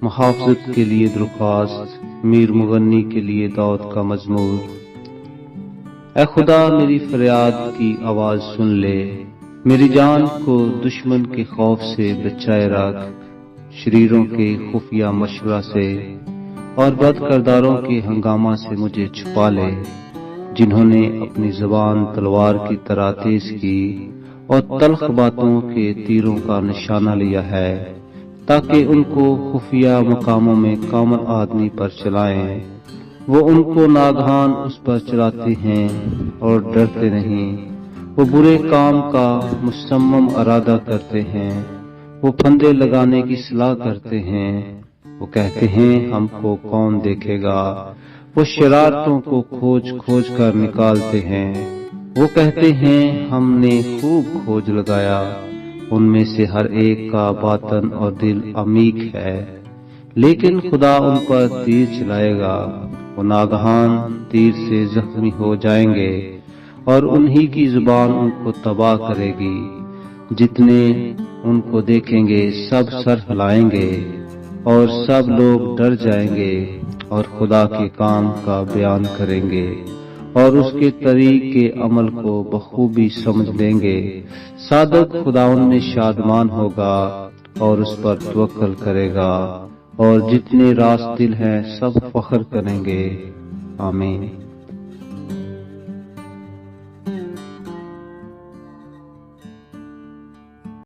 محافظت کے لیے درخواست، میر مغنی کے لیے دعوت کا مزمور۔ اے خدا میری فریاد کی آواز سن لے، میری جان کو دشمن کے خوف سے بچائے رکھ، شریروں کے خفیہ مشورہ سے اور بد کرداروں کے ہنگامہ سے مجھے چھپا لے، جنہوں نے اپنی زبان تلوار کی طرح تیز کی اور تلخ باتوں کے تیروں کا نشانہ لیا ہے، تاکہ ان کو خفیہ مقاموں میں کامل آدمی پر چلائیں۔ وہ ان کو ناگہان اس پر چلاتے ہیں اور ڈرتے نہیں۔ وہ برے کام کا مصمم ارادہ کرتے ہیں، وہ پھندے لگانے کی صلاح کرتے ہیں۔ وہ کہتے ہیں ہم کو کون دیکھے گا، وہ شرارتوں کو کھوج کھوج کر نکالتے ہیں۔ وہ کہتے ہیں ہم نے خوب کھوج لگایا، ان میں سے ہر ایک کا باطن اور دل عمیق ہے، لیکن خدا ان پر تیر چلائے گا۔ وہ ناگہان تیر سے زخمی ہو جائیں گے اور انہی کی زبان ان کو تباہ کرے گی۔ جتنے ان کو دیکھیں گے سب سر ہلائیں گے اور سب لوگ ڈر جائیں گے اور خدا کے کام کا بیان کریں گے اور اس کے طریق کے عمل کو بخوبی سمجھ لیں گے۔ صادق خداوند میں شادمان ہوگا اور اس پر توکل کرے گا، اور جتنے راست دل ہیں سب فخر کریں گے۔ آمین۔